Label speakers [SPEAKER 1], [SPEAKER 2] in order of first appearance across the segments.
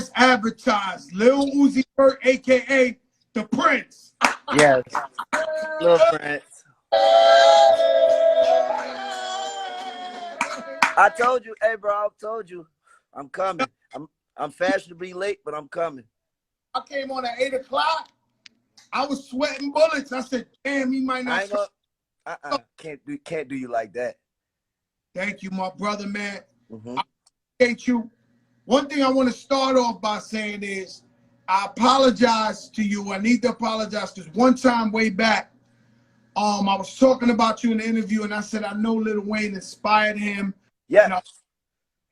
[SPEAKER 1] as advertised, Lil Uzi Vert, aka the Prince.
[SPEAKER 2] Yes, Lil Prince. I told you, hey bro, I told you, I'm coming. I'm fashionably late, but I'm coming.
[SPEAKER 1] I came on at 8 o'clock. I was sweating bullets. I said, damn, he might not.
[SPEAKER 2] Can't do you like that.
[SPEAKER 1] Thank you, my brother, man.
[SPEAKER 2] Mm-hmm.
[SPEAKER 1] I appreciate you. One thing I want to start off by saying is I apologize to you. I need to apologize because one time way back, I was talking about you in the interview and I said I know Lil Wayne inspired him.
[SPEAKER 2] Yeah.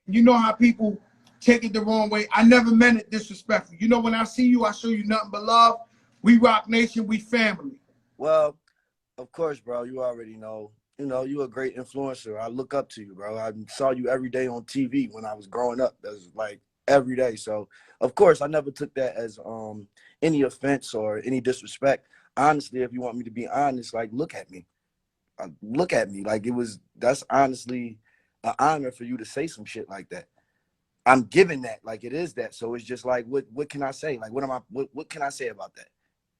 [SPEAKER 1] You know how people take it the wrong way. I never meant it disrespectful. You know, when I see you, I show you nothing but love. We Rock Nation, we family.
[SPEAKER 2] Well, of course, bro. You already know. You know, you're a great influencer. I look up to you, bro. I saw you every day on TV when I was growing up. That was like every day. So, of course, I never took that as any offense or any disrespect. Honestly, if you want me to be honest, like, look at me. Look at me. Like, that's honestly an honor for you to say some shit like that. I'm giving that. Like, it is that. So it's just like, what can I say? Like, what can I say about that?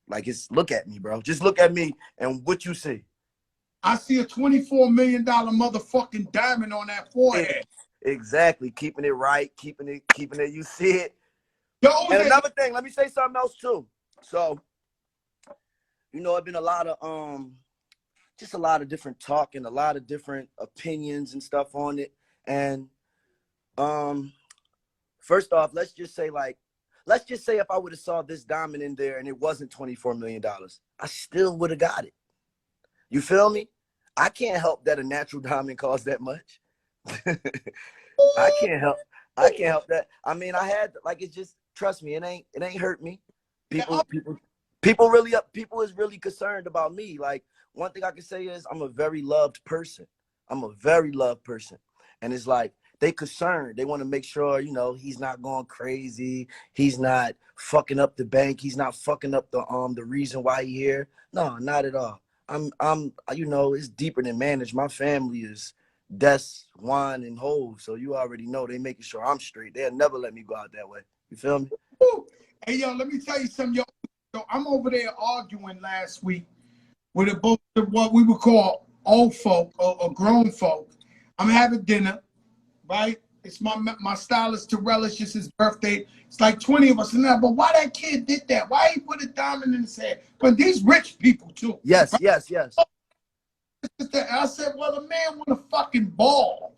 [SPEAKER 2] Like, look at me, bro. Just look at me and what you see.
[SPEAKER 1] I see a $24 million motherfucking diamond on that forehead.
[SPEAKER 2] Exactly. Keeping it right, keeping it, you see it.
[SPEAKER 1] Yo,
[SPEAKER 2] and another thing, let me say something else too. So, you know, it's been a lot of just a lot of different talk and a lot of different opinions and stuff on it. And first off, let's just say if I would have saw this diamond in there and it wasn't $24 million, I still would have got it. You feel me? I can't help that a natural diamond costs that much. I can't help that. I mean, it's just, trust me, it ain't hurt me. People is really concerned about me. Like, one thing I can say is I'm a very loved person. I'm a very loved person. And it's like, they concerned. They want to make sure, you know, he's not going crazy. He's not fucking up the bank. He's not fucking up the reason why he's here. No, not at all. I'm you know, it's deeper than managed. My family is Des, Juan, and Hov. So you already know they making sure I'm straight. They'll never let me go out that way. You feel me?
[SPEAKER 1] Hey, yo, let me tell you something, yo. I'm over there arguing last week with what we would call old folk or grown folk. I'm having dinner, right? It's my stylist Terrell. It's just his birthday. It's like 20 of us in there. But why that kid did that? Why he put a diamond in his head? But these rich people too.
[SPEAKER 2] Yes,
[SPEAKER 1] right?
[SPEAKER 2] yes.
[SPEAKER 1] I said, well, the man want to fucking ball.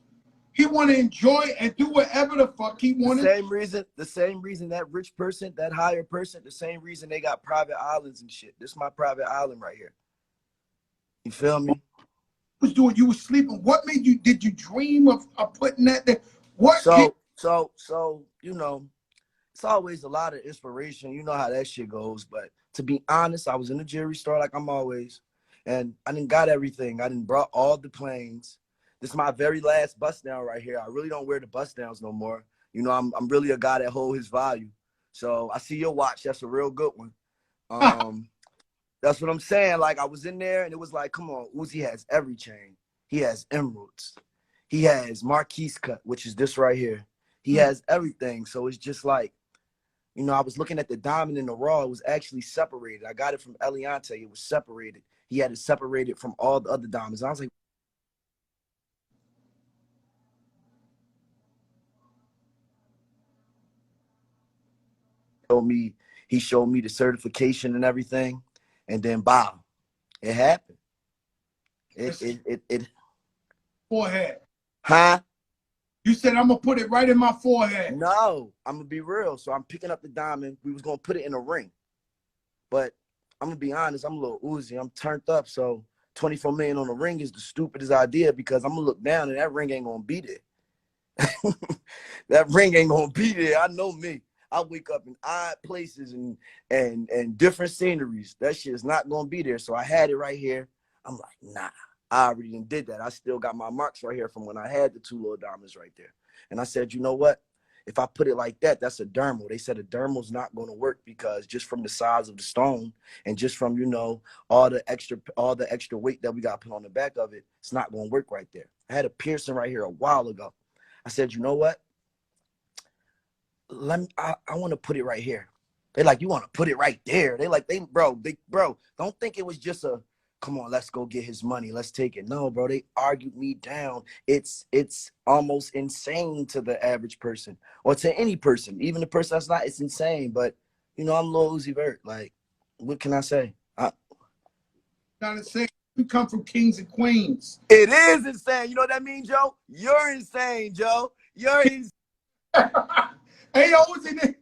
[SPEAKER 1] He want to enjoy and do whatever the fuck he wanted.
[SPEAKER 2] The same reason that rich person, that higher person, the same reason they got private islands and shit. This is my private island right here. You feel me?
[SPEAKER 1] Was doing? You were sleeping. What made you? Did you dream of putting that there? What?
[SPEAKER 2] So you know, it's always a lot of inspiration. You know how that shit goes. But to be honest, I was in the jewelry store like I'm always, and I didn't got everything. I didn't brought all the planes. This is my very last bust down right here. I really don't wear the bust downs no more. You know, I'm really a guy that hold his value. So I see your watch. That's a real good one. That's what I'm saying. Like, I was in there and it was like, come on, Uzi has every chain. He has emeralds. He has Marquise cut, which is this right here. He has everything. So it's just like, you know, I was looking at the diamond in the raw. It was actually separated. I got it from Eliante. It was separated. He had it separated from all the other diamonds. I was like, he showed me the certification and everything. And then, bow, it happened. It
[SPEAKER 1] forehead.
[SPEAKER 2] Huh?
[SPEAKER 1] You said I'm gonna put it right in my forehead.
[SPEAKER 2] No, I'm gonna be real. So I'm picking up the diamond. We was gonna put it in a ring, but I'm gonna be honest. I'm a little Uzi. I'm turned up. So 24 million on the ring is the stupidest idea because I'm gonna look down and that ring ain't gonna be there. That ring ain't gonna be there. I know me. I wake up in odd places and different sceneries. That shit is not gonna be there. So I had it right here. I'm like, nah, I already did that. I still got my marks right here from when I had the 2 little diamonds right there. And I said, you know what? If I put it like that, that's a dermal. They said a dermal's not gonna work because just from the size of the stone and just from, you know, all the extra weight that we got put on the back of it, it's not gonna work right there. I had a piercing right here a while ago. I said, you know what? I want to put it right here. They like, you want to put it right there. They like, bro, don't think it was just a, come on, let's go get his money. Let's take it. No, bro, they argued me down. It's almost insane to the average person or to any person, even the person that's not, it's insane. But, you know, I'm Lil Uzi Vert. Like, what can I say?
[SPEAKER 1] Gotta say, we come from kings and queens.
[SPEAKER 2] It is insane. You know what that means, Joe? You're insane, Joe. You're insane.
[SPEAKER 1] Hey, Uzi, they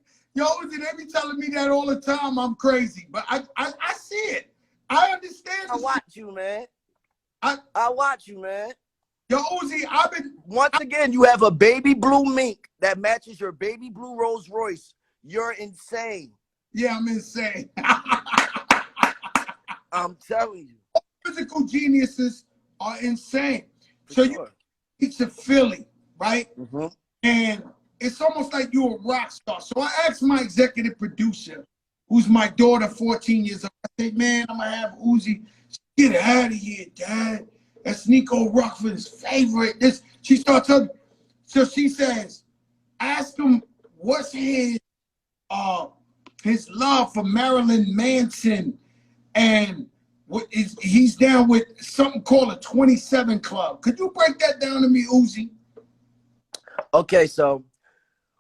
[SPEAKER 1] be telling me that all the time. I'm crazy, but I see it. I understand.
[SPEAKER 2] I watch you, man.
[SPEAKER 1] I
[SPEAKER 2] watch you, man.
[SPEAKER 1] Yo, Uzi,
[SPEAKER 2] Once again, you have a baby blue mink that matches your baby blue Rolls Royce. You're insane.
[SPEAKER 1] Yeah, I'm insane.
[SPEAKER 2] I'm telling you.
[SPEAKER 1] Physical geniuses are insane.
[SPEAKER 2] For
[SPEAKER 1] so
[SPEAKER 2] sure.
[SPEAKER 1] You reach to Philly, right?
[SPEAKER 2] Mm-hmm.
[SPEAKER 1] And it's almost like you're a rock star. So I asked my executive producer, who's my daughter, 14 years old. I said, man, I'm going to have Uzi. Get out of here, Dad. That's Nico Rockford's favorite. She starts telling me. So she says, ask him what's his love for Marilyn Manson, and he's down with something called a 27 Club. Could you break that down to me, Uzi?
[SPEAKER 2] Okay, so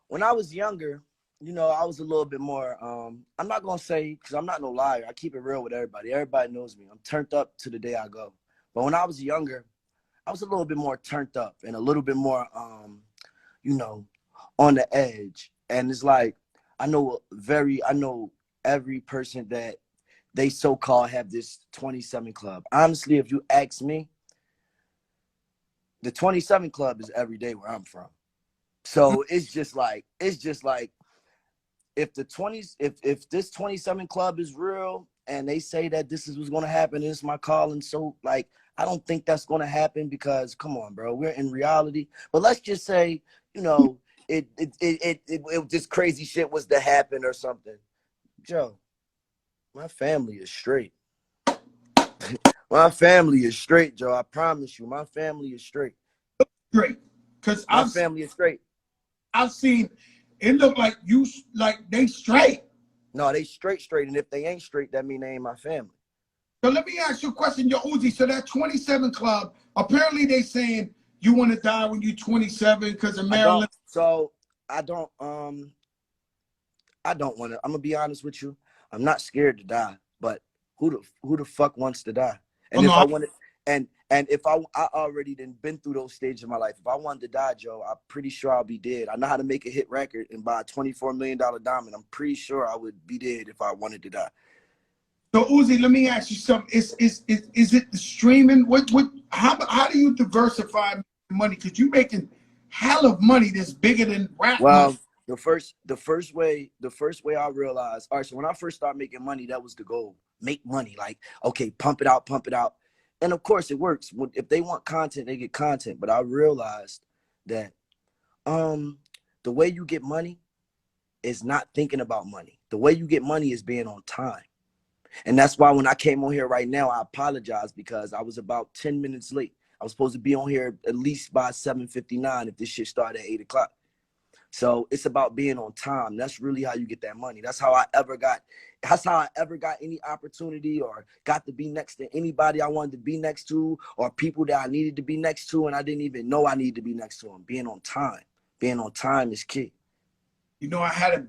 [SPEAKER 2] when I was younger, you know, I was a little bit more, I'm not going to say, because I'm not no liar. I keep it real with everybody. Everybody knows me. I'm turned up to the day I go. But when I was younger, I was a little bit more turned up and a little bit more, you know, on the edge. And it's like, I know every person that they so-called have this 27 Club. Honestly, if you ask me, the 27 Club is every day where I'm from. So it's just like if this 27 Club is real and they say that this is what's going to happen, it's my call, and so like I don't think that's going to happen because come on, bro, we're in reality. But let's just say, you know, it this crazy shit was to happen or something. Joe, my family is straight. My family is straight, Joe. I promise you, my family is straight.
[SPEAKER 1] Straight, because
[SPEAKER 2] my family is straight.
[SPEAKER 1] I've seen it look like they straight.
[SPEAKER 2] No, they straight. And if they ain't straight, that mean they ain't my family.
[SPEAKER 1] So let me ask you a question, yo, Uzi. So that 27 Club, apparently they saying you want to die when you're 27 because of Maryland.
[SPEAKER 2] I don't want to. I'm gonna be honest with you. I'm not scared to die, but who the fuck wants to die? And if I wanted, and if I already been through those stages of my life. If I wanted to die, Joe, I'm pretty sure I'll be dead. I know how to make a hit record and buy a $24 million diamond. I'm pretty sure I would be dead if I wanted to die.
[SPEAKER 1] So Uzi, let me ask you something. Is it the streaming? How do you diversify money? Because you're making hell of money that's bigger than rap money.
[SPEAKER 2] The first way I realized, all right, so when I first started making money, that was the goal. Make money. Like, okay, pump it out. And of course it works. If they want content, they get content. But I realized that the way you get money is not thinking about money. The way you get money is being on time. And that's why when I came on here right now, I apologize because I was about 10 minutes late. I was supposed to be on here at least by 7:59 if this shit started at 8 o'clock. So it's about being on time. That's really how you get that money. That's how I ever got any opportunity or got to be next to anybody I wanted to be next to or people that I needed to be next to and I didn't even know I needed to be next to them. Being on time. Being on time is key.
[SPEAKER 1] You know, I had a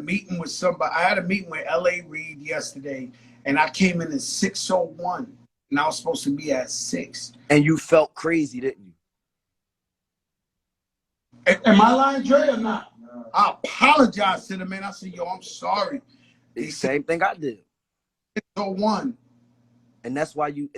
[SPEAKER 1] meeting with somebody. I had a meeting with L.A. Reid yesterday, and I came in at 6:01, and I was supposed to be at 6.
[SPEAKER 2] And you felt crazy, didn't you?
[SPEAKER 1] Am I lying, Dre, or not? No. I apologize to the man. I said, yo, I'm sorry.
[SPEAKER 2] The same thing I did.
[SPEAKER 1] 6:01.
[SPEAKER 2] And that's why you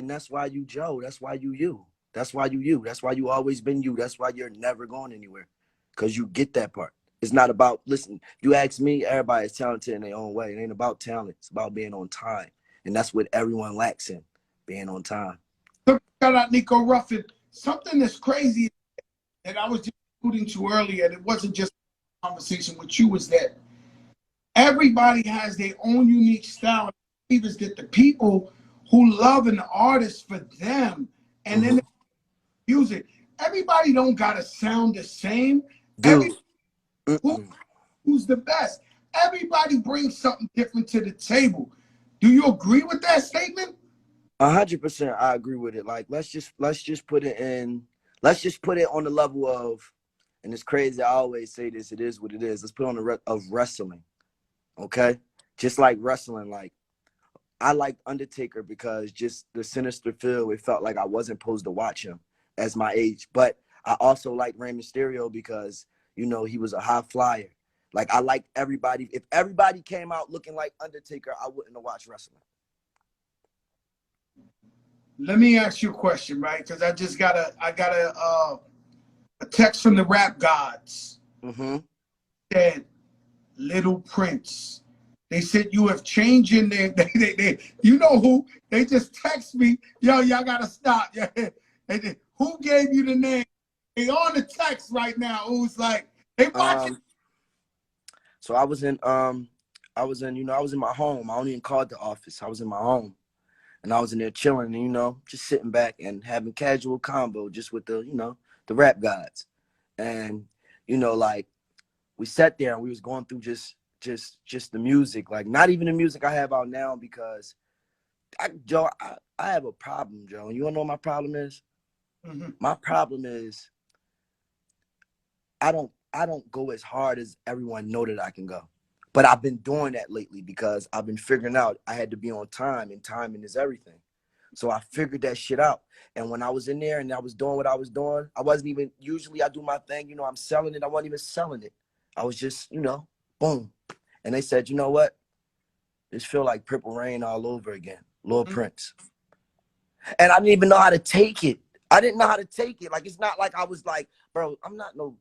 [SPEAKER 2] Joe. That's why you. That's why you. That's why you always been you. That's why you're never going anywhere. Because you get that part. It's not about, listen, you ask me, everybody is talented in their own way. It ain't about talent. It's about being on time. And that's what everyone lacks in, being on time.
[SPEAKER 1] Shout out Nico Ruffin. Something that's crazy that I was just alluding to earlier, and it wasn't just a conversation with you, is that everybody has their own unique style. I believe is that the people who love an artist for them and then music, everybody don't gotta sound the same.
[SPEAKER 2] Dude.
[SPEAKER 1] who's the best. Everybody brings something different to the table. Do you agree with that statement?
[SPEAKER 2] 100%, I agree with it. Like, let's just put it in. Let's just put it on the level of, and it's crazy. I always say this. It is what it is. Let's put it on the of wrestling. Okay, just like wrestling. Like, I liked Undertaker because just the sinister feel. It felt like I wasn't supposed to watch him as my age. But I also like Rey Mysterio because, you know, he was a high flyer. Like, I liked everybody. If everybody came out looking like Undertaker, I wouldn't have watched wrestling.
[SPEAKER 1] Let me ask you a question, right? Because I just got a text from the rap gods.
[SPEAKER 2] Mm-hmm.
[SPEAKER 1] Said, Little Prince. They said you have changed your name. You know who? They just text me, yo, y'all gotta stop. Who gave you the name? They on the text right now. Who's like, they watching?
[SPEAKER 2] So I was in, I was in my home. I don't even call it the office. I was in my home. And I was in there chilling and, you know, just sitting back and having casual combo just with the, you know, the rap gods. And, you know, like, we sat there and we was going through just the music, like not even the music I have out now, because Joe, I have a problem, Joe. And you wanna know what my problem is?
[SPEAKER 1] Mm-hmm.
[SPEAKER 2] My problem is I don't go as hard as everyone know that I can go. But I've been doing that lately because I've been figuring out I had to be on time, and timing is everything. So I figured that shit out. And when I was in there and I was doing what I was doing, I wasn't even, usually I do my thing, you know, I'm selling it. I wasn't even selling it. I was just, you know, boom. And they said, you know what? This feel like Purple Rain all over again. Lil Prince. And I didn't even know how to take it. I didn't know how to take it. Like, it's not like I was like, bro, I'm not no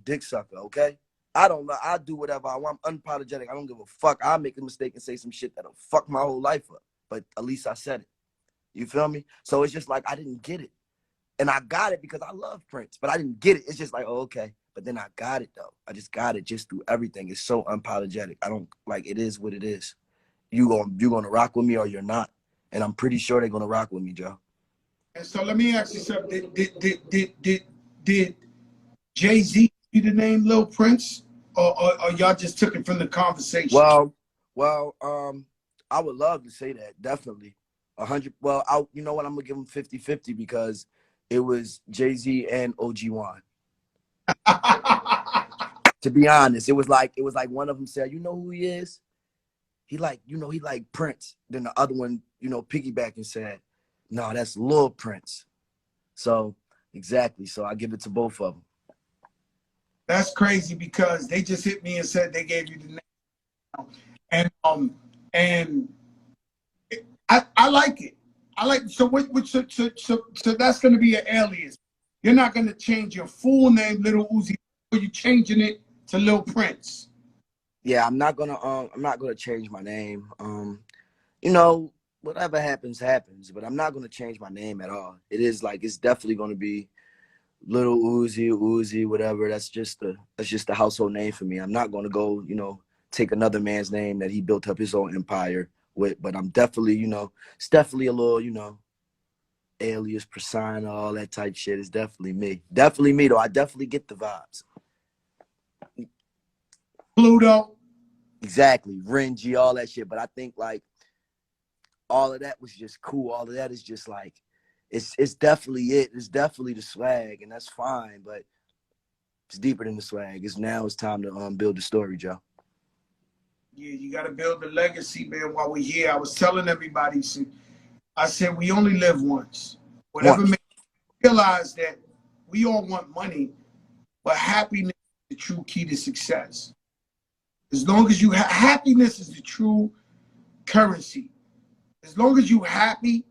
[SPEAKER 2] dick sucker, okay? I don't know. I do whatever I want. I'm unapologetic. I don't give a fuck. I'll make a mistake and say some shit that'll fuck my whole life up. But at least I said it. You feel me? So it's just like I didn't get it. And I got it because I love Prince. But I didn't get it. It's just like, oh, okay. But then I got it, though. I just got it just through everything. It's so unapologetic. I don't, like, it is what it is. You gonna rock with me or you're not. And I'm pretty sure they're gonna rock with me, Joe.
[SPEAKER 1] And so let me ask you something. Did Jay-Z give you the name Lil Prince? Or y'all just took it from the conversation?
[SPEAKER 2] Well, I would love to say that, definitely. 100. Well, you know what? I'm gonna give him 50-50 because it was Jay-Z and OG1. To be honest, it was like one of them said, "You know who he is? He like Prince." Then the other one, you know, piggyback and said, "No, that's Lil Prince." So exactly. So I give it to both of them.
[SPEAKER 1] That's crazy because they just hit me and said they gave you the name. And I like it. I like so that's gonna be an alias. You're not gonna change your full name, Lil Uzi, or you changing it to Lil Prince.
[SPEAKER 2] Yeah, I'm not gonna change my name. You know, whatever happens, happens. But I'm not gonna change my name at all. It is like, it's definitely gonna be Little Uzi, whatever. That's just the household name for me. I'm not gonna go, you know, take another man's name that he built up his own empire with. But I'm definitely, you know, it's definitely a little, you know, alias, persona, all that type shit. Is definitely me. Definitely me, though. I definitely get the vibes.
[SPEAKER 1] Pluto.
[SPEAKER 2] Exactly. Renji, all that shit. But I think, like, all of that was just cool. All of that is just like, it's definitely it. It's definitely the swag, and that's fine. But it's deeper than the swag. It's time to build the story, Joe.
[SPEAKER 1] Yeah, you got to build the legacy, man. While we're here, I was telling everybody, I said we only live once. Whatever makes you realize that we all want money, but happiness is the true key to success. As long as you happiness is the true currency. As long as you happy,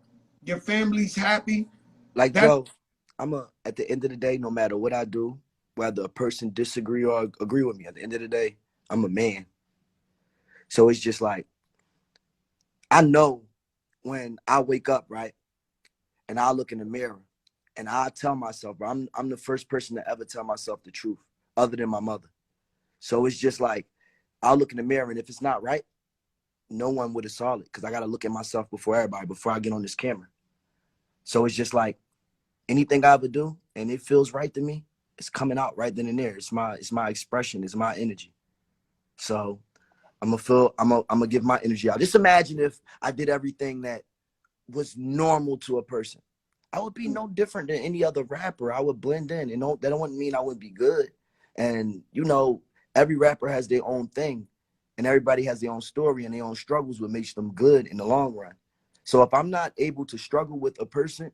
[SPEAKER 1] your family's happy.
[SPEAKER 2] Like, Joe, at the end of the day, no matter what I do, whether a person disagree or agree with me, at the end of the day, I'm a man. So it's just like, I know when I wake up, right, and I look in the mirror and I tell myself, bro, I'm the first person to ever tell myself the truth other than my mother. So it's just like, I'll look in the mirror, and if it's not right, no one would have saw it, because I got to look at myself before everybody, before I get on this camera. So it's just like, anything I ever do and it feels right to me, it's coming out right then and there. It's my expression. It's my energy. So I'm gonna give my energy out. Just imagine if I did everything that was normal to a person. I would be no different than any other rapper. I would blend in, and that don't mean I wouldn't be good. And every rapper has their own thing, and everybody has their own story and their own struggles, what makes them good in the long run. So if I'm not able to struggle with a person,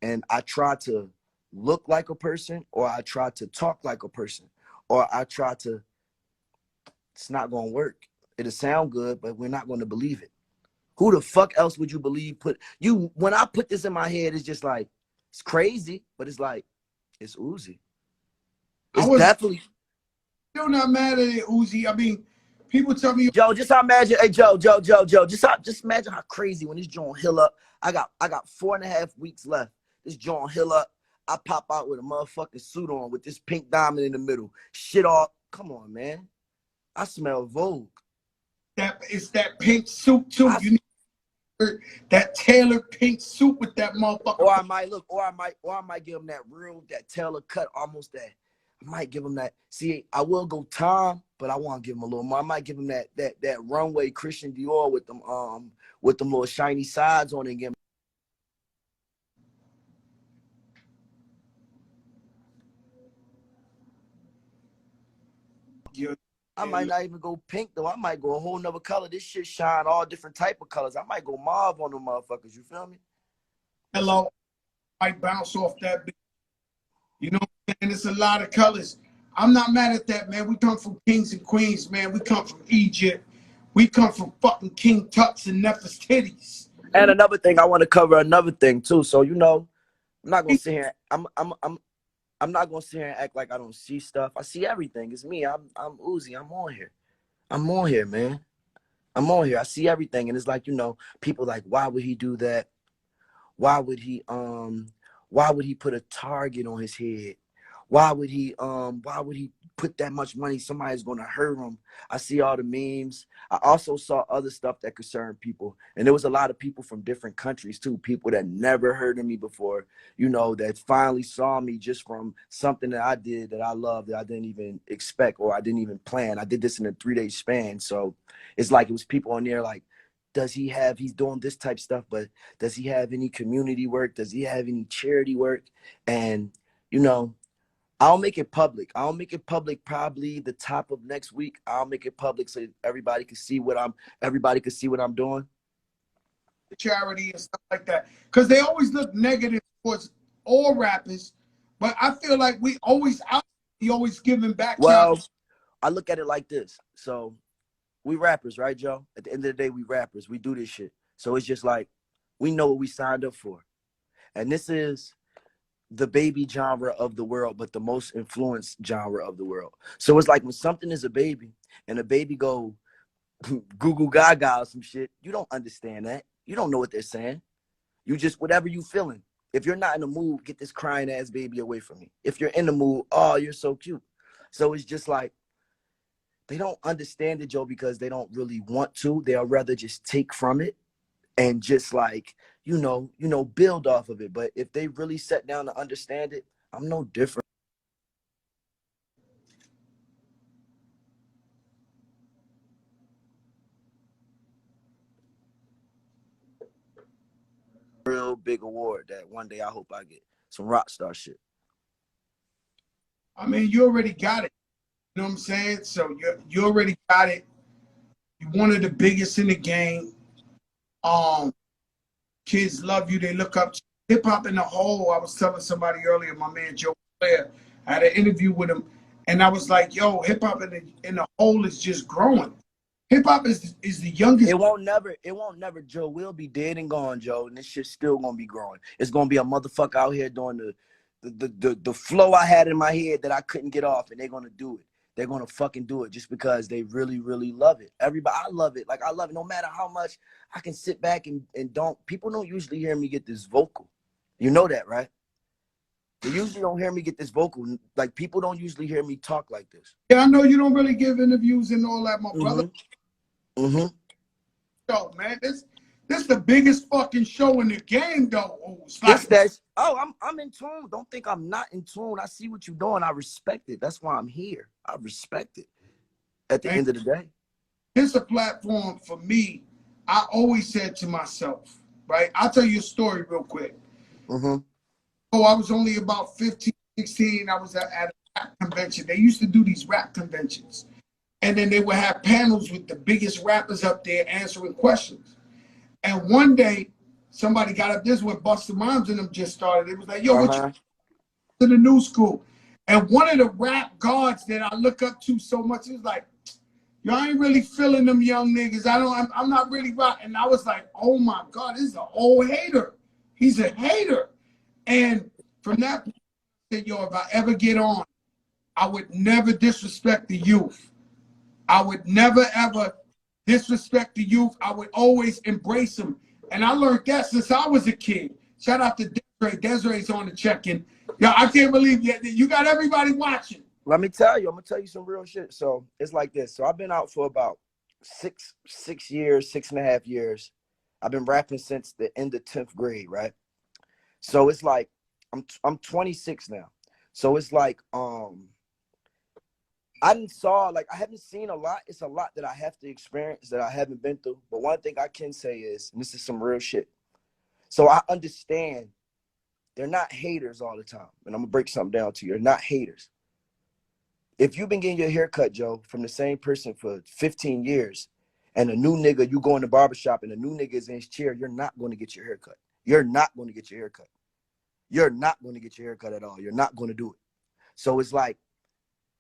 [SPEAKER 2] and I try to look like a person, or I try to talk like a person, or I try to, it's not gonna work. It'll sound good, but we're not gonna believe it. Who the fuck else would you believe when I put this in my head, it's just like, it's crazy, but it's like, it's Uzi. It's definitely.
[SPEAKER 1] Still not mad at it, Uzi. I mean, people tell me,
[SPEAKER 2] Joe, just imagine, hey, Joe, just imagine how crazy when this joint hill up. I got 4.5 weeks left. This joint hill up. I pop out with a motherfucking suit on with this pink diamond in the middle. Shit all, come on, man. I smell Vogue.
[SPEAKER 1] It's that pink suit too. You need that tailored pink suit with that motherfucker.
[SPEAKER 2] Or I might give him that tailor cut, almost that. I might give him that. See, I will go Tom, but I want to give him a little more. I might give him that runway Christian Dior with them little shiny sides on it again. I might not even go pink though. I might go a whole nother color. This shit shine all different type of colors. I might go mauve on them motherfuckers. You feel me?
[SPEAKER 1] Hello, I bounce off that. You know what I'm saying? It's a lot of colors. I'm not mad at that, man. We come from kings and queens, man. We come from Egypt. We come from fucking King Tut's and Nefertiti's.
[SPEAKER 2] And another thing, I want to cover another thing too. So I'm not gonna sit here. I'm not gonna sit here and act like I don't see stuff. I see everything. It's me. I'm Uzi. I'm on here. I'm on here, man. I'm on here. I see everything, and it's like people like, why would he do that? Why would he put a target on his head? Why would he put that much money? Somebody's gonna hurt him. I see all the memes. I also saw other stuff that concerned people. And there was a lot of people from different countries too, people that never heard of me before, that finally saw me just from something that I did that I love, that I didn't even expect or I didn't even plan. I did this in a 3-day span. So it's like it was people on there like, he's doing this type of stuff, but does he have any community work? Does he have any charity work? And, I'll make it public. I'll make it public probably the top of next week. I'll make it public so everybody can see what I'm doing.
[SPEAKER 1] Charity and stuff like that. Because they always look negative towards all rappers. But I feel like we always giving back.
[SPEAKER 2] Well, I look at it like this. So we rappers, right, Joe? At the end of the day, we rappers. We do this shit. So it's just like, we know what we signed up for. And this is the baby genre of the world, but the most influenced genre of the world. So it's like when something is a baby and a baby go goo goo gaga or some shit, you don't understand that. You don't know what they're saying. You just, whatever you feeling. If you're not in the mood, get this crying ass baby away from me. If you're in the mood, oh, you're so cute. So it's just like, they don't understand it, Joe, because they don't really want to. They'll rather just take from it and just like, build off of it. But if they really sat down to understand it, I'm no different. Real big award that one day I hope I get. Some rock star shit.
[SPEAKER 1] I mean, you already got it. You know what I'm saying? So you already got it. You're one of the biggest in the game. Kids love you. They look up to you. Hip hop in the whole. I was telling somebody earlier, my man Joe Blair, I had an interview with him, and I was like, yo, hip hop in the whole is just growing. Hip hop is the youngest.
[SPEAKER 2] It won't never, Joe. We'll be dead and gone, Joe, and this shit's still gonna be growing. It's gonna be a motherfucker out here doing the flow I had in my head that I couldn't get off, and they're gonna do it. They're gonna fucking do it just because they really, really love it. Everybody, I love it. Like I love it no matter how much I can sit back and people don't usually hear me get this vocal. You know that, right? They usually don't hear me get this vocal. Like people don't usually hear me talk like this.
[SPEAKER 1] Yeah, I know you don't really give interviews and all that, my brother.
[SPEAKER 2] Mm-hmm.
[SPEAKER 1] Yo, man, this the biggest fucking show in the game, though.
[SPEAKER 2] I'm in tune. Don't think I'm not in tune. I see what you're doing. I respect it. That's why I'm here. I respect it. at the
[SPEAKER 1] And
[SPEAKER 2] end of the day.
[SPEAKER 1] here's a platform for me. I always said to myself, right? I'll tell you a story real quick.
[SPEAKER 2] Mm-hmm.
[SPEAKER 1] Oh, I was only about 15, 16. I was at a rap convention. They used to do these rap conventions. And then they would have panels with the biggest rappers up there answering questions. And one day, somebody got up. This is when Busta Rhymes and them just started. It was like, yo, what you
[SPEAKER 2] Uh-huh.
[SPEAKER 1] to the new school? And one of the rap guards that I look up to so much is like, yo, I ain't really feeling them young niggas. I'm not really rock. And I was like, oh my God, this is an old hater. He's a hater. And from that point, I said, yo, if I ever get on, I would never disrespect the youth. I would never ever disrespect the youth. I would always embrace them. And I learned that since I was a kid. Shout out to Desiree. Desiree's on the check-in. Yeah, I can't believe you got everybody watching.
[SPEAKER 2] Let me tell you, I'm gonna tell you some real shit. So it's like this. So I've been out for about six years, 6.5 years. I've been rapping since the end of 10th grade, right? So it's like I'm 26 now. So it's like I haven't seen a lot. It's a lot that I have to experience that I haven't been through. But one thing I can say is, and this is some real shit. So I understand they're not haters all the time. And I'm gonna break something down to you. They're not haters. If you've been getting your hair cut, Joe, from the same person for 15 years, and a new nigga, you go in the barbershop and a new nigga is in his chair, you're not going to get your hair cut. You're not going to get your hair cut. You're not going to get your hair cut at all. You're not going to do it. So it's like,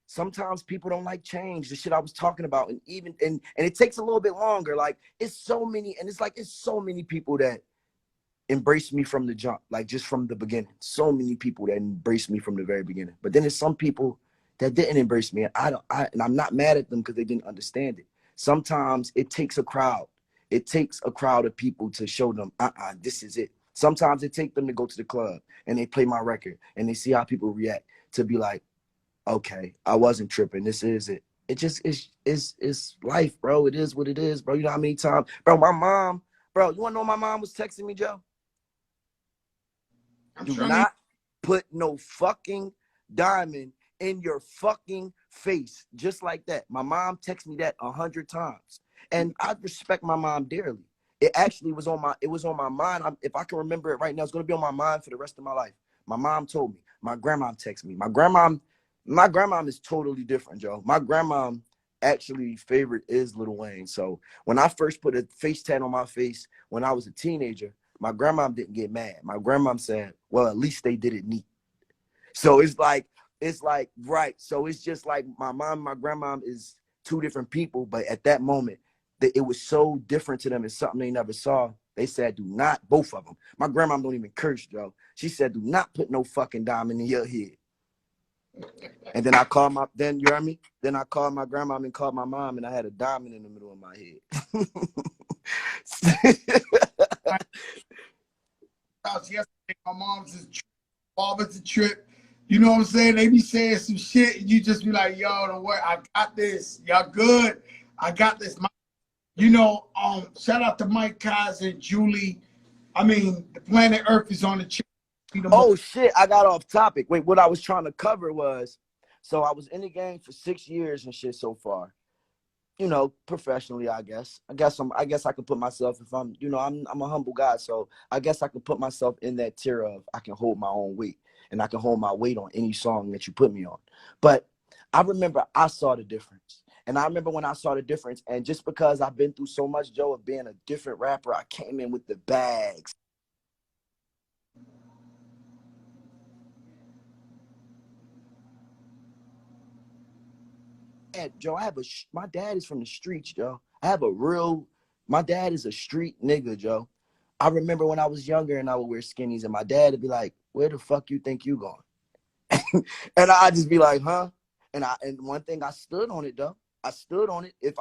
[SPEAKER 2] sometimes people don't like change, the shit I was talking about. And even, and it takes a little bit longer. Like, it's so many, and it's so many people that embrace me from the jump, like just from the beginning. So many people that embraced me from the very beginning. But then there's some people that didn't embrace me, and I'm not mad at them because they didn't understand it. Sometimes it takes a crowd. It takes a crowd of people to show them, this is it. Sometimes it takes them to go to the club and they play my record and they see how people react to be like, okay, I wasn't tripping. This is it. It just is life, bro. It is what it is, bro. You know how many times, bro, my mom, bro, you wanna know my mom was texting me, Joe? Do not put no fucking diamond in your fucking face, just like that. My mom texted me that 100 times, and I respect my mom dearly. It actually was on my mind. If I can remember it right now, it's gonna be on my mind for the rest of my life. My mom told me. My grandma texted me. My grandma is totally different, Joe. My grandma actually favorite is Lil Wayne. So when I first put a face tat on my face when I was a teenager, my grandma didn't get mad. My grandma said, well, at least they did it neat. So it's like, right. So it's just like my mom, my grandma is two different people. But at that moment, it was so different to them. It's something they never saw. They said, do not, both of them. My grandma don't even curse, Joe. She said, do not put no fucking diamond in your head. And then I called then you heard me? Then I called my grandma and called my mom, and I had a diamond in the middle of my head.
[SPEAKER 1] Yesterday, my mom's a trip, father's a trip. You know what I'm saying? They be saying some shit, and you just be like, yo, don't worry, I got this. Y'all good. I got this. Shout out to Mike Kaiser, Julie. I mean, the planet Earth is on the chip.
[SPEAKER 2] Oh shit, I got off topic. Wait, what I was trying to cover was, so I was in the game for 6 years and shit so far. You know, professionally, I guess I can put myself, if I'm a humble guy, so I guess I can put myself in that tier of I can hold my own weight and I can hold my weight on any song that you put me on. But I remember I saw the difference. And I remember when I saw the difference, and just because I've been through so much, Joe, of being a different rapper, I came in with the bags. Joe, my dad is from the streets, Joe. My dad is a street nigga, Joe. I remember when I was younger and I would wear skinnies and my dad would be like, where the fuck you think you going? And I'd just be like, huh? And one thing, I stood on it, though. I stood on it. If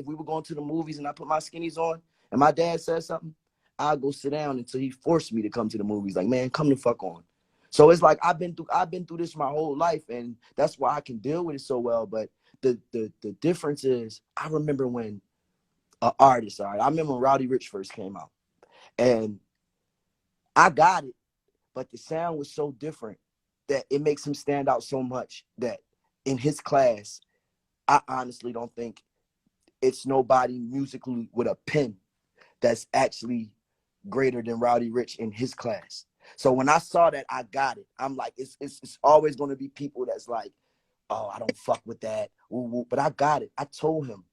[SPEAKER 2] we were going to the movies and I put my skinnies on and my dad said something, I'd go sit down until he forced me to come to the movies. Like, man, come the fuck on. So it's like I've been through this my whole life, and that's why I can deal with it so well. But the difference is, I remember when I remember when Rowdy Rich first came out, and I got it, but the sound was so different that it makes him stand out so much that in his class, I honestly don't think it's nobody musically with a pen that's actually greater than Rowdy Rich in his class. So when I saw that, I got it. I'm like, it's always going to be people that's like, oh, I don't fuck with that. Woo, woo. But I got it. I told him,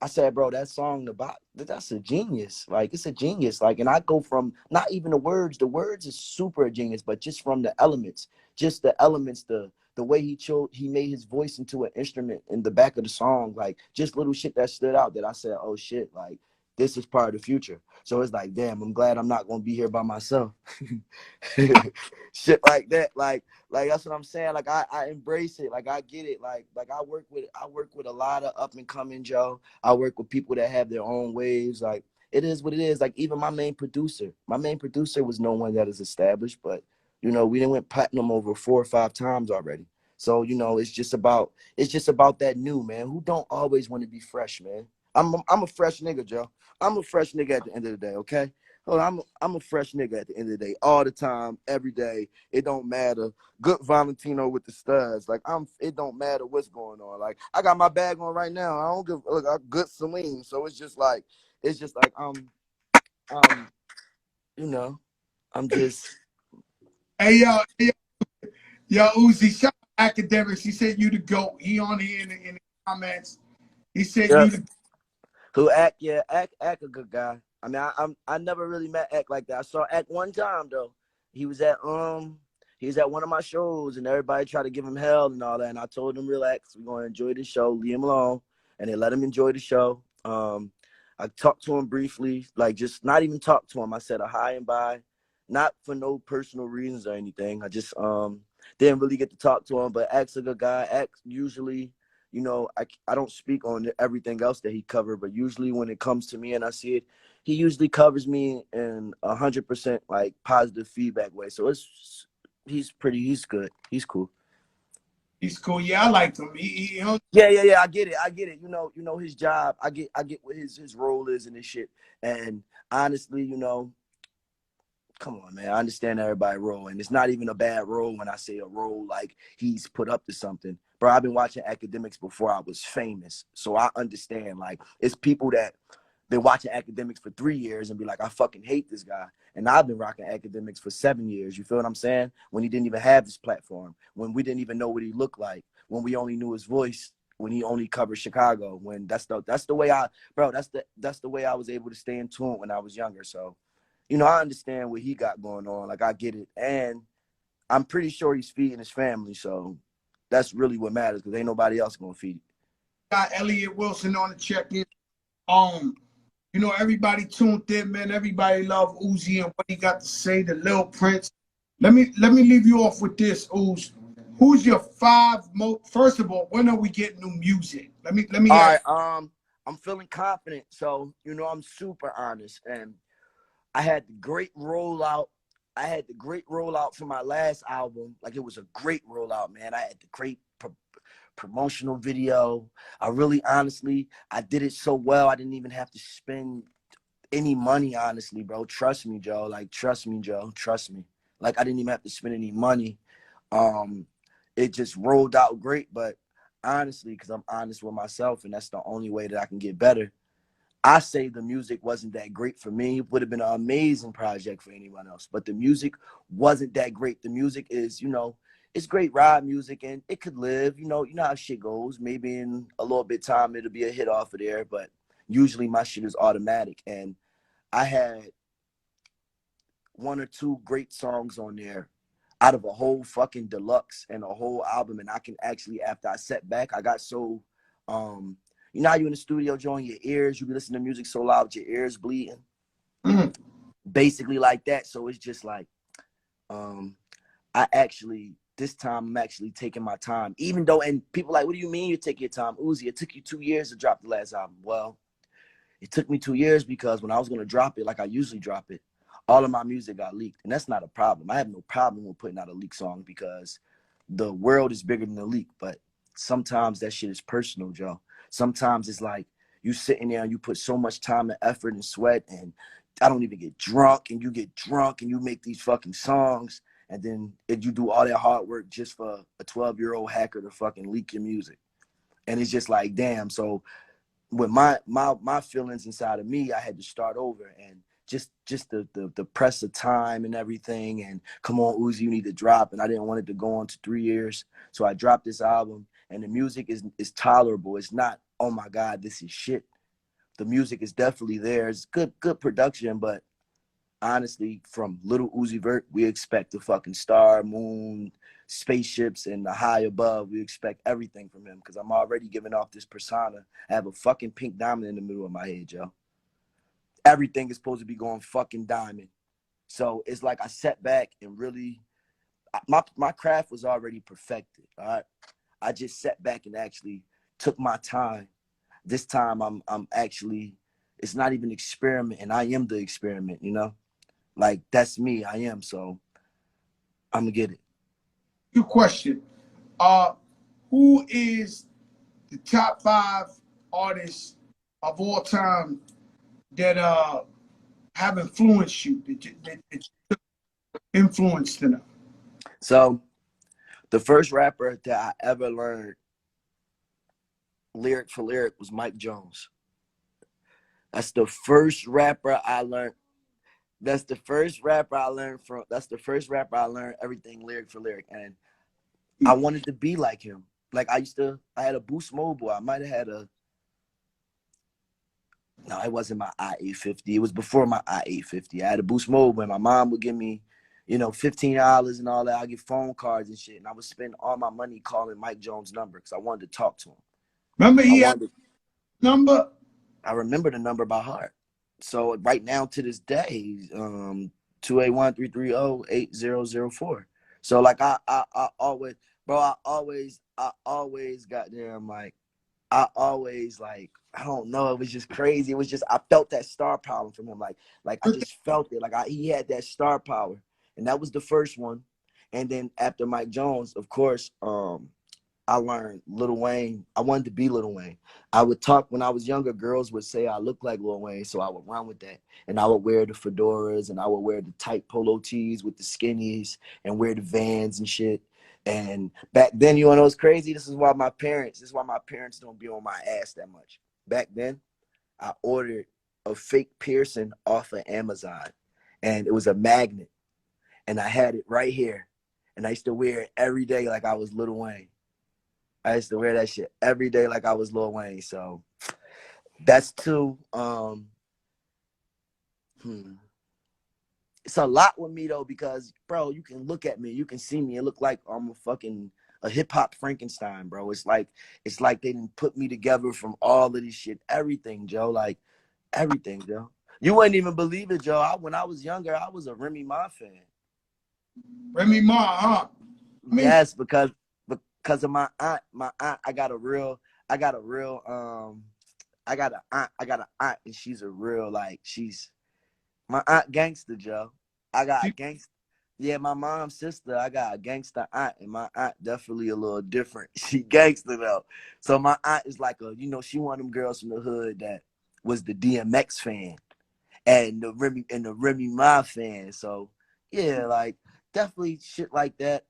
[SPEAKER 2] I said, bro, that song about that's a genius. Like, it's a genius. Like, and I go from not even the words. The words is super a genius, but just from the elements, just the elements, the way he made his voice into an instrument in the back of the song, like just little shit that stood out that I said, oh shit, like this is part of the future. So it's like, damn, I'm glad I'm not gonna be here by myself. Shit like that. Like that's what I'm saying. Like I embrace it. Like I get it. Like I work with a lot of up and coming Joe. I work with people that have their own waves. Like it is what it is. Like even my main producer was no one that is established, but you know, we done went platinum over 4 or 5 times already. So, you know, it's just about that new, man. Who don't always want to be fresh, man. I'm a fresh nigga, Joe. I'm a fresh nigga at the end of the day, okay? Hold on, I'm a fresh nigga at the end of the day, all the time, every day. It don't matter. Good Valentino with the studs. Like it don't matter what's going on. Like I got my bag on right now. I don't give look, I good Celine. So it's just like you know, I'm just
[SPEAKER 1] Hey, yo, Uzi, shout out Academics. He said you the GOAT. He on here in the comments. He said
[SPEAKER 2] yeah.
[SPEAKER 1] you the
[SPEAKER 2] Who act a good guy. I mean, I never really met Act like that. I saw Act one time though. He was at one of my shows and everybody tried to give him hell and all that. And I told him, relax, we're gonna enjoy the show, leave him alone. And they let him enjoy the show. I talked to him briefly, like just not even talk to him. I said a hi and bye, not for no personal reasons or anything. I just didn't really get to talk to him, but Act's a good guy. Act usually, you know, I don't speak on everything else that he covered, but usually when it comes to me and I see it, he usually covers me in 100% like positive feedback way. So he's good. He's cool.
[SPEAKER 1] he's cool. Yeah, I like him.
[SPEAKER 2] Yeah. I get it. You know his job. I get what his role is and his shit. And honestly, you know, come on, man. I understand everybody's role, and it's not even a bad role when I say a role like he's put up to something. Bro, I've been watching academics before I was famous, so I understand. Like, it's people that been watching academics for 3 years and be like, I fucking hate this guy. And I've been rocking academics for 7 years. You feel what I'm saying? When he didn't even have this platform, when we didn't even know what he looked like, when we only knew his voice, when he only covered Chicago, when that's the way that's the way I was able to stay in tune when I was younger. So, you know, I understand what he got going on. Like, I get it. And I'm pretty sure he's feeding his family. So that's really what matters, because ain't nobody else going to feed it.
[SPEAKER 1] Got Elliot Wilson on the check-in. You know, everybody tuned in, man. Everybody love Uzi and what he got to say, the Lil Prince. Let me leave you off with this, Uz. Who's your 5 most? First of all, when are we getting new music? Let me
[SPEAKER 2] All
[SPEAKER 1] ask.
[SPEAKER 2] right, I'm feeling confident. So, you know, I'm super honest. And I had the great rollout. I had the great rollout for my last album. Like, it was a great rollout, man. I had the great promotional video. I really, honestly, I did it so well. I didn't even have to spend any money, honestly, bro. Trust me, Joe. Like, trust me, Joe. Trust me. Like, I didn't even have to spend any money. It just rolled out great. But honestly, because I'm honest with myself, and that's the only way that I can get better, I say the music wasn't that great for me. It would have been an amazing project for anyone else, but the music wasn't that great. The music is, you know, it's great ride music and it could live. You know how shit goes. Maybe in a little bit time it'll be a hit off of there, but usually my shit is automatic. And I had 1 or 2 great songs on there out of a whole fucking deluxe and a whole album. And I can actually, after I sat back, I got so you know how you in the studio, join your ears, you be listening to music so loud, your ears bleeding. Basically like that. So it's just like, this time I'm actually taking my time. Even though, and people like, what do you mean you take your time? Uzi, it took you 2 years to drop the last album. Well, it took me 2 years because when I was going to drop it, like I usually drop it, all of my music got leaked. And that's not a problem. I have no problem with putting out a leak song because the world is bigger than the leak. But sometimes that shit is personal, Joe. Sometimes it's like you sitting there and you put so much time and effort and sweat, and I don't even get drunk, and you get drunk and you make these fucking songs, and then you do all that hard work just for a 12-year-old hacker to fucking leak your music. And it's just like, damn. So with my feelings inside of me, I had to start over, and just the press of time and everything, and come on Uzi, you need to drop, and I didn't want it to go on to 3 years, so I dropped this album, and the music is tolerable. It's not, oh my God, this is shit. The music is definitely there. It's good production, but honestly, from Lil Uzi Vert, we expect the fucking star, moon, spaceships, and the high above. We expect everything from him, because I'm already giving off this persona. I have a fucking pink diamond in the middle of my head, yo. Everything is supposed to be going fucking diamond. So it's like I sat back and really, my craft was already perfected, all right? I just sat back and actually took my time. This time I'm actually, it's not even experiment, and I am the experiment, you know? Like, that's me, I am, so I'm gonna get it.
[SPEAKER 1] Good question. Who is the top 5 artists of all time that have influenced you, that influenced them?
[SPEAKER 2] So the first rapper that I ever learned lyric for lyric was Mike Jones. That's the first rapper I learned. That's the first rapper I learned from. That's the first rapper I learned everything lyric for lyric. And I wanted to be like him. Like, I had a Boost Mobile. I might have had no, it wasn't my i850. It was before my i850. I had a Boost Mobile, and my mom would give me, $15 and all that. I'd get phone cards and shit. And I would spend all my money calling Mike Jones' number because I wanted to talk to him.
[SPEAKER 1] Remember he had a number?
[SPEAKER 2] I remember the number by heart. So right now, to this day, 281-330-8004. So like I always, bro, I always goddamn, like, I always, like, I don't know, it was just crazy. It was just, I felt that star power from him. Like I just felt it. Like he had that star power. And that was the first one. And then after Mike Jones, of course, I learned Lil Wayne. I wanted to be Lil Wayne. I would talk when I was younger. Girls would say I look like Lil Wayne, so I would run with that. And I would wear the fedoras, and I would wear the tight polo tees with the skinnies, and wear the Vans and shit. And back then, you know what's crazy? This is why my parents don't be on my ass that much. Back then, I ordered a fake piercing off of Amazon, and it was a magnet, and I had it right here, and I used to wear it every day like I was Lil Wayne. I used to wear that shit every day like I was Lil Wayne. So that's two. It's a lot with me though, because bro, you can look at me, you can see me. It look like I'm a hip hop Frankenstein, bro. It's like they didn't put me together from all of this shit. Everything, Joe. Like everything, Joe. You wouldn't even believe it, Joe. When I was younger, I was a Remy Ma fan.
[SPEAKER 1] Remy Ma, huh?
[SPEAKER 2] Yes, because of my aunt. I got an aunt, and she's a real, like, she's my aunt gangster, Joe. I got a gangster. Yeah, my mom's sister, I got a gangster aunt, and my aunt definitely a little different. She gangster though. So my aunt is like she one of them girls from the hood that was the DMX fan and the Remy Ma fan. So yeah, like definitely shit like that.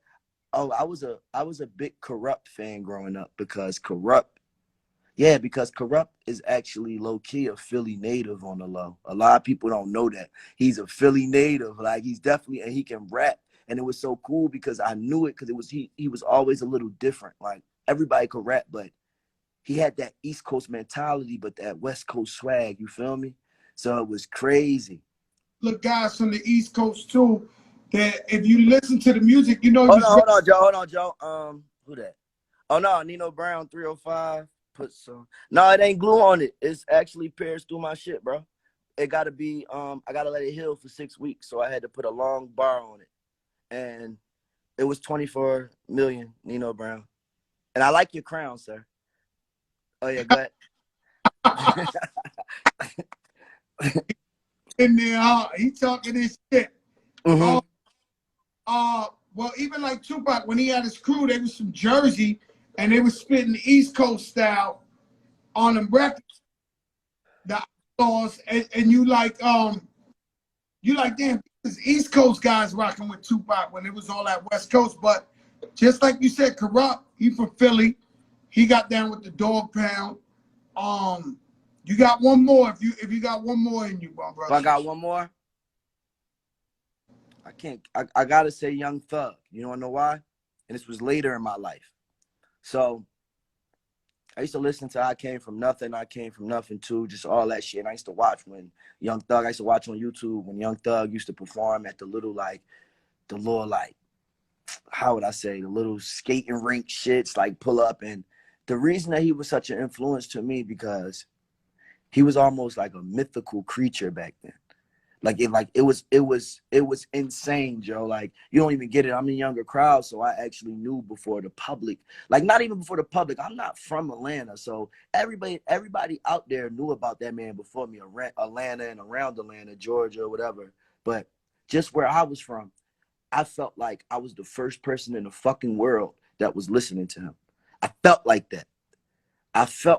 [SPEAKER 2] Oh, I was a big Corrupt fan growing up, because Corrupt is actually low-key a Philly native on the low. A lot of people don't know that. He's a Philly native. Like, he's definitely, and he can rap. And it was so cool because I knew it, because he was always a little different. Like, everybody could rap, but he had that East Coast mentality, but that West Coast swag, you feel me? So it was crazy.
[SPEAKER 1] Look, guys from the East Coast too, that if you listen to the music,
[SPEAKER 2] Hold on, Joe. Who that? Oh no, Nino Brown 305. Put some. No, it ain't glue on it. It's actually pierced through my shit, bro. It gotta be. I gotta let it heal for 6 weeks, so I had to put a long bar on it, and it was 24 million, Nino Brown. And I like your crown, sir. Oh yeah, go ahead.
[SPEAKER 1] In there, he talking this shit.
[SPEAKER 2] Mm-hmm.
[SPEAKER 1] Well, even like Tupac, when he had his crew, they was from Jersey, and they was spitting the East Coast style on them records. The Outlaws, and you like, damn, this East Coast guys rocking with Tupac when it was all that West Coast. But just like you said, Corrupt, he from Philly. He got down with the Dog Pound. You got one more. If you got one more in you, my brother.
[SPEAKER 2] If I got one more, I can't. I gotta say Young Thug. You wanna know why? And this was later in my life. So I used to listen to I Came From Nothing too, just all that shit. And I used to watch when Young Thug, I used to watch on YouTube when Young Thug used to perform at the little how would I say, the little skating rink shits, like pull up. And the reason that he was such an influence to me, because he was almost like a mythical creature back then. It was insane, Joe. Like, you don't even get it. I'm in a younger crowd, so I actually knew before the public. Like, not even before the public. I'm not from Atlanta, so everybody out there knew about that man before me. Atlanta and around Atlanta, Georgia, whatever. But just where I was from, I felt like I was the first person in the fucking world that was listening to him. I felt like that.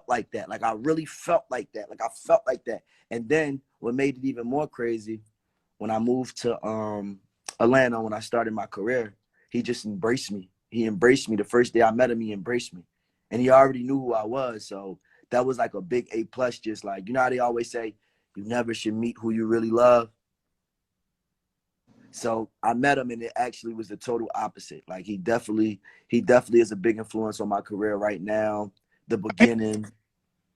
[SPEAKER 2] Like, I really felt like that. Like, I felt like that. And then what made it even more crazy, when I moved to Atlanta, when I started my career, he just embraced me. He embraced me. The first day I met him, he embraced me. And he already knew who I was. So that was like a big A+. Just like, you know how they always say, you never should meet who you really love? So I met him, and it actually was the total opposite. Like, he definitely is a big influence on my career right now. The beginning.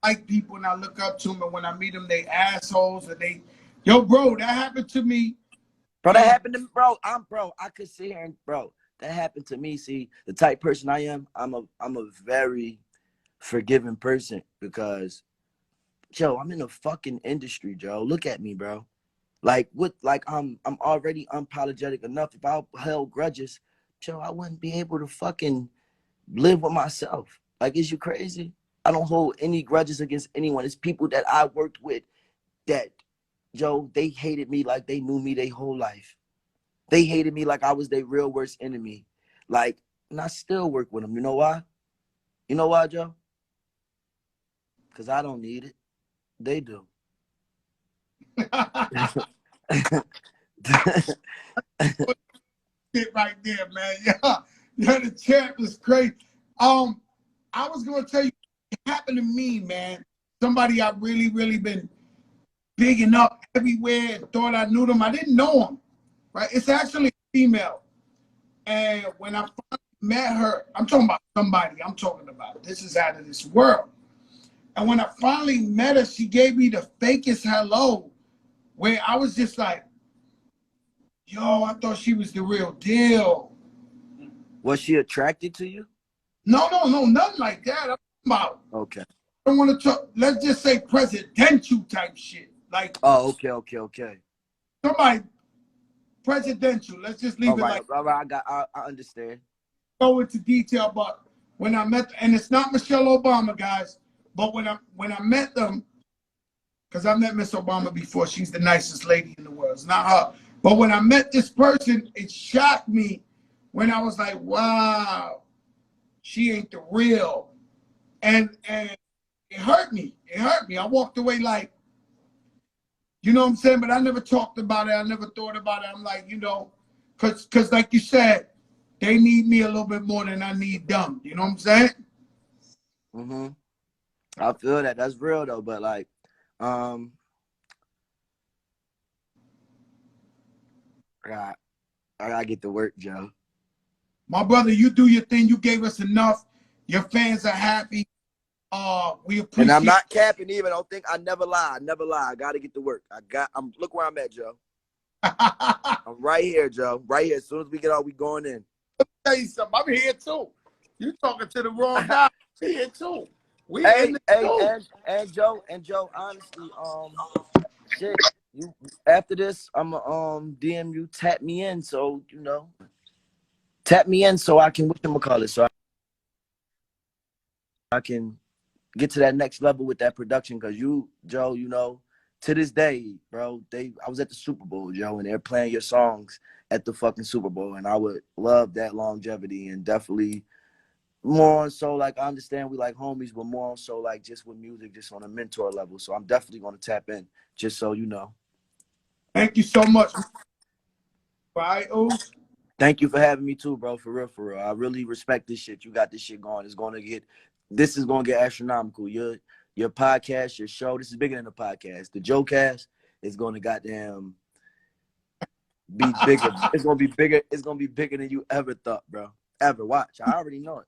[SPEAKER 1] Like people, and I look up to them, and when I meet them, they assholes, and they, yo, bro, that happened to me.
[SPEAKER 2] Bro, that happened to me, bro. I could sit here and, bro, that happened to me. See, the type person I am, I'm a very forgiving person, because, Joe, I'm in the fucking industry, Joe. Look at me, bro. Like, I'm already unapologetic enough. If I held grudges, Joe, I wouldn't be able to fucking live with myself. Like, is you crazy? I don't hold any grudges against anyone. It's people that I worked with that, Joe, they hated me like they knew me their whole life. They hated me like I was their real worst enemy. Like, and I still work with them. You know why? You know why, Joe? Because I don't need it. They do.
[SPEAKER 1] Shit right there, man. Yeah, the champ is crazy. I was gonna tell you, it happened to me, man. Somebody I really been bigging up everywhere and thought I knew them. I didn't know him, right? It's actually a female. And when I finally met her, I'm talking about somebody. I'm talking about, this is out of this world. And when I finally met her, she gave me the fakest hello, where I was just like, yo, I thought she was the real deal.
[SPEAKER 2] Was she attracted to you?
[SPEAKER 1] No, nothing like that. I'm about,
[SPEAKER 2] okay.
[SPEAKER 1] I don't want to talk, let's just say presidential type shit. Like,
[SPEAKER 2] oh, okay.
[SPEAKER 1] Somebody presidential. Let's just leave it like.
[SPEAKER 2] All right, I understand.
[SPEAKER 1] Go into detail, but when I met, and it's not Michelle Obama, guys, but when I met them, because I met Miss Obama before, she's the nicest lady in the world. It's not her. But when I met this person, it shocked me when I was like, wow, she ain't the real. And it hurt me. It hurt me. I walked away like, you know what I'm saying? But I never talked about it. I never thought about it. I'm like, you know, because like you said, they need me a little bit more than I need them. You know what I'm saying?
[SPEAKER 2] Mm-hmm. I feel that. That's real though. But like, I gotta get to work, Joe.
[SPEAKER 1] My brother, you do your thing. You gave us enough. Your fans are happy. We appreciate.
[SPEAKER 2] And I'm not capping either. Don't think I never lie. I gotta get to work. Look where I'm at, Joe. I'm right here, Joe. Right here. As soon as we get out, we going in.
[SPEAKER 1] Let me tell you something. I'm here too. You talking to the wrong guy. I'm here too.
[SPEAKER 2] And Joe, honestly, shit. You after this, I'ma DM you, tap me in, so you know. Tap me in so I can whatchamacallit, so I can get to that next level with that production. Cause you, Joe, you know, to this day, bro, I was at the Super Bowl, Joe, and they're playing your songs at the fucking Super Bowl. And I would love that longevity, and definitely more so like, I understand we like homies, but more so like just with music, just on a mentor level. So I'm definitely gonna tap in, just so you know.
[SPEAKER 1] Thank you so much. Right, Oos?
[SPEAKER 2] Thank you for having me too, bro. For real. I really respect this shit. You got this shit going. It's gonna get This is gonna get astronomical. Your podcast, your show. This is bigger than a podcast. The Joe Cast is gonna goddamn be bigger. It's gonna be bigger. It's gonna be bigger than you ever thought, bro. Ever. Watch. I already know it.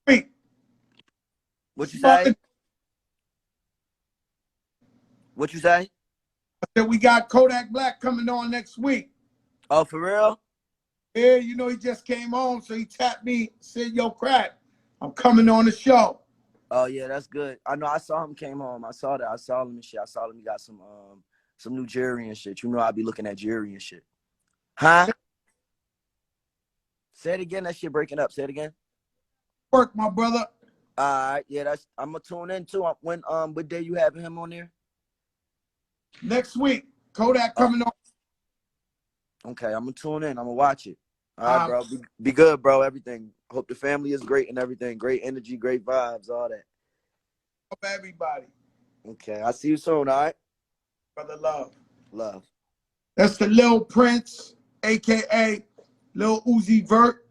[SPEAKER 1] Wait.
[SPEAKER 2] What you say? What you say?
[SPEAKER 1] I said we got Kodak Black coming on next week.
[SPEAKER 2] Oh, for real?
[SPEAKER 1] Yeah, you know, he just came on, so he tapped me, said, yo, Crack, I'm coming on the show.
[SPEAKER 2] Oh, yeah, that's good. I know I saw him came home. I saw that. I saw him and shit. I saw him. He got some new jewelry and shit. You know I be looking at jewelry and shit. Huh? Say it again. That shit breaking up. Say it again.
[SPEAKER 1] Work, my brother.
[SPEAKER 2] All right. Yeah, I'm going to tune in, too. When what day you having him on there?
[SPEAKER 1] Next week, Kodak coming on.
[SPEAKER 2] Okay, I'm gonna tune in. I'm gonna watch it. All right, bro. Be good, bro. Everything. Hope the family is great and everything. Great energy, great vibes, all that.
[SPEAKER 1] Hope everybody.
[SPEAKER 2] Okay, I'll see you soon. All right.
[SPEAKER 1] Brother, love.
[SPEAKER 2] Love.
[SPEAKER 1] That's the Lil Prince, aka Lil Uzi Vert,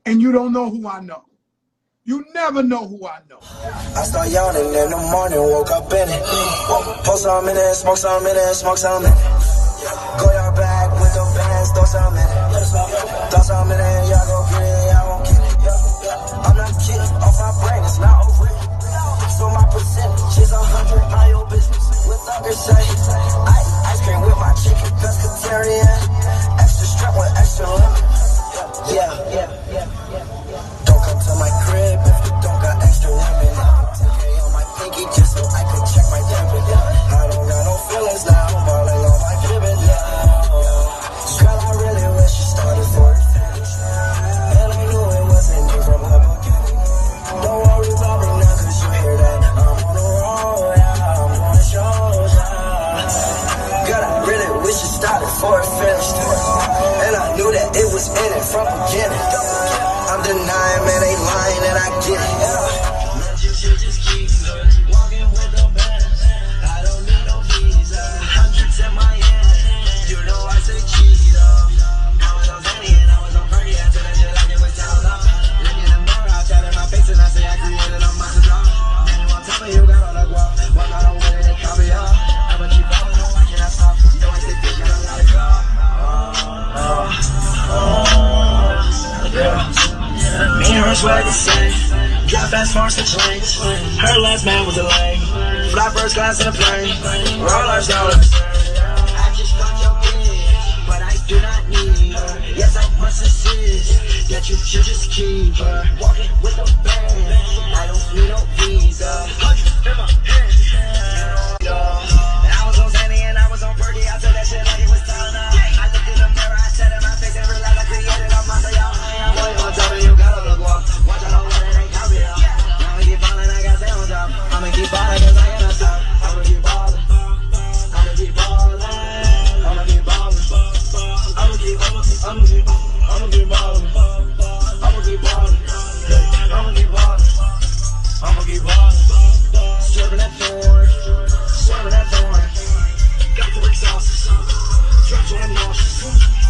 [SPEAKER 1] and you don't know who I know. You never know who I know.
[SPEAKER 3] I start yawning in the morning, woke up in it. Post some in it, smoke some in it, smoke some in it. Go your bag with the bands, throw some in it. Throw some in it, y'all go get it, I won't get it. I'm not kidding, off my brain, it's not over it. So my percentage is 100, mind your business. With others say, ice cream with my chicken, pescatarian. Extra strap with extra lemon. Yeah. Don't come to my crib if you don't got extra women. 10K on my pinky just so I could check my debit. I don't got no feelings now, I'm balling on my pivot. Girl, I really wish you started for the finish. And I knew it wasn't you from the beginning. Don't worry about me now, cause you hear that. I'm on the road, yeah, I'm on the show, yeah. Girl, I really wish you started for the finish. And I knew that it was in it from the beginning. I'm denying, man, they lying, and I get it. Man, you should just keep walking with the best. I don't need no visa. Hundreds in my hand. You know I say cheese up. I was on Zanny and I was on Fergie. I said that shit like it was town up. Look in the mirror, I sat in my face and I say I created a monster drop. Man, you want to tell me you got all the guap. Walk out on with it, they copy up. I bet you falling, no, I cannot stop. You know I say bitch, you don't gotta go. Yeah. Me and her swag the same. Drive fast, far to change. Her last man was a lame. Fly first class in a plane. Roll our dollars. I just fuck your bitch, but I do not need her. Yes, I must insist that you should just keep her. Walking with a band. I don't need no visa. In my hand. I was on Zanny and I was on Fergie. I said that shit like it was time up. I looked in the mirror, I said in my face and realized I created a monster, y'all. You got all the guap. Watch out, what it ain't copy up. I'ma keep falling, I got sounds up. I'ma keep falling, cause I cannot stop. I'ma keep balling. I'ma keep balling. I'ma keep balling. I'ma keep balling. I'ma keep balling. I'ma keep balling. I'ma keep balling. I'ma keep balling. Serving that thorn. Serving that thorn. Got 3 sauces. Drop 20 nauseous.